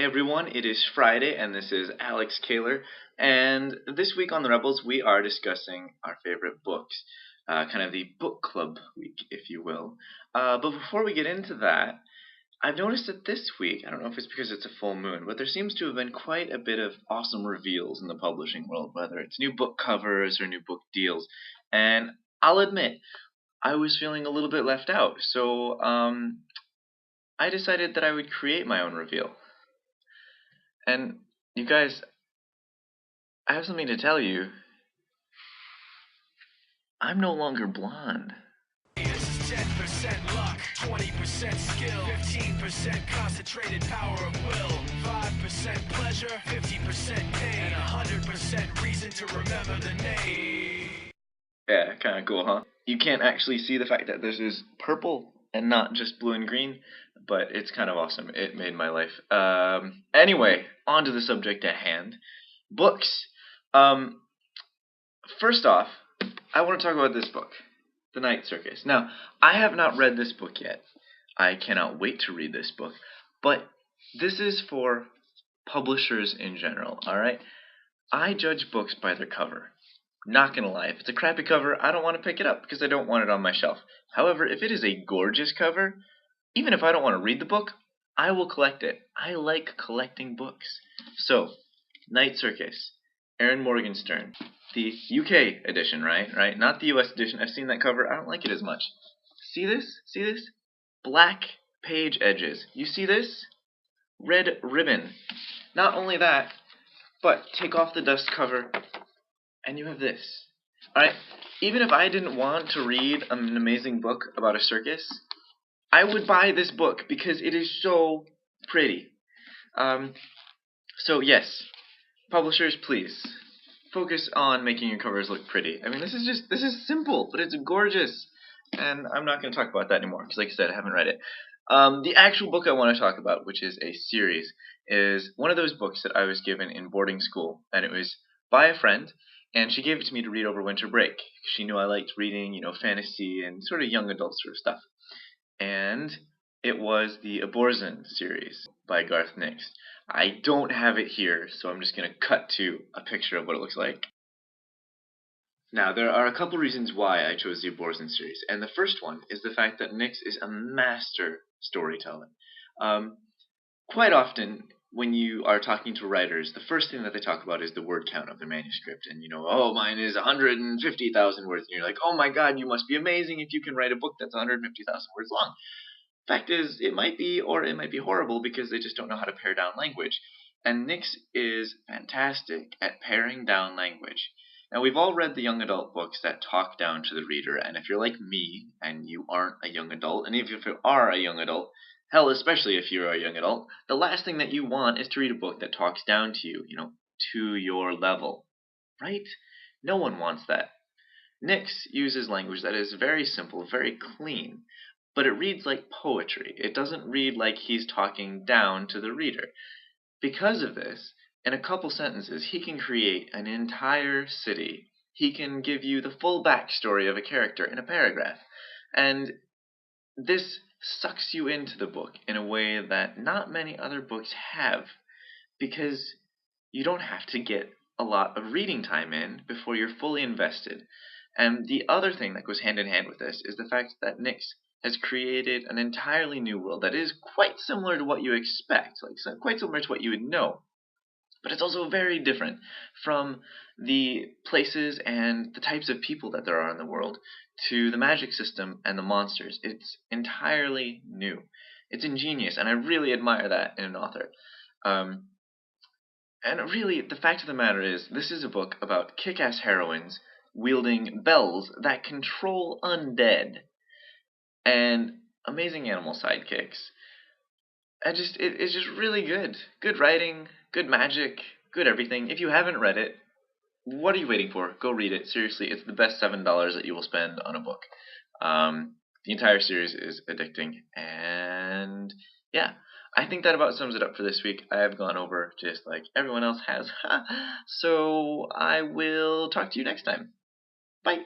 Hey everyone, it is Friday and this is Alex Kahler, and this week on The Rebels we are discussing our favorite books, kind of the book club week, if you will. But before we get into that, I've noticed that this week, I don't know if it's because it's a full moon, but there seems to have been quite a bit of awesome reveals in the publishing world, whether it's new book covers or new book deals, and I'll admit, I was feeling a little bit left out, so I decided that I would create my own reveal. And you guys, I have something to tell you. I'm no longer blonde. This is 10% luck, 20% skill, 15% concentrated power of will, 5% pleasure, 50% pain, and 100% reason to remember the name. Yeah, kind of cool, huh? You can't actually see the fact that this is purple and not just blue and green, but it's kind of awesome. It made my life. Anyway, on to the subject at hand. Books. First off, I want to talk about this book, The Night Circus. Now, I have not read this book yet. I cannot wait to read this book, but this is for publishers in general, alright? I judge books by their cover. Not gonna lie, if it's a crappy cover, I don't want to pick it up because I don't want it on my shelf. However, if it is a gorgeous cover, even if I don't want to read the book, I will collect it. I like collecting books. So, Night Circus, Erin Morgenstern, the UK edition, right? Not the US edition. I've seen that cover. I don't like it as much. See this? See this? Black page edges. You see this? Red ribbon. Not only that, but take off the dust cover, and you have this. Alright? Even if I didn't want to read an amazing book about a circus, I would buy this book because it is so pretty. So yes, publishers, please focus on making your covers look pretty. I mean, this is simple, but it's gorgeous. And I'm not going to talk about that anymore because, like I said, I haven't read it. The actual book I want to talk about, which is a series, is one of those books that I was given in boarding school, and it was by a friend, and she gave it to me to read over winter break. She knew I liked reading, fantasy and sort of young adult sort of stuff. And it was the Aborzen series by Garth Nix. I don't have it here, so I'm just going to cut to a picture of what it looks like. Now, there are a couple reasons why I chose the Aborzen series, and the first one is the fact that Nix is a master storyteller. Quite often, when you are talking to writers, the first thing that they talk about is the word count of their manuscript. And, oh, mine is 150,000 words. And you're like, oh my god, you must be amazing if you can write a book that's 150,000 words long. Fact is, it might be, or it might be horrible because they just don't know how to pare down language. And Nix is fantastic at paring down language. Now, we've all read the young adult books that talk down to the reader, and if you're like me, and you aren't a young adult, and even if you are a young adult, hell, especially if you're a young adult, the last thing that you want is to read a book that talks down to you, to your level. Right? No one wants that. Nix uses language that is very simple, very clean, but it reads like poetry. It doesn't read like he's talking down to the reader. Because of this, in a couple sentences, he can create an entire city. He can give you the full backstory of a character in a paragraph. And this sucks you into the book in a way that not many other books have, because you don't have to get a lot of reading time in before you're fully invested. And the other thing that goes hand in hand with this is the fact that Nix has created an entirely new world that is quite similar to what you expect, quite similar to what you would know. But it's also very different from the places and the types of people that there are in the world to the magic system and the monsters. It's entirely new. It's ingenious, and I really admire that in an author. And really, the fact of the matter is, this is a book about kick-ass heroines wielding bells that control undead and amazing animal sidekicks. It's just really good. Good writing, good magic, good everything. If you haven't read it, what are you waiting for? Go read it. Seriously, it's the best $7 that you will spend on a book. The entire series is addicting, and yeah, I think that about sums it up for this week. I have gone over just like everyone else has. So I will talk to you next time. Bye.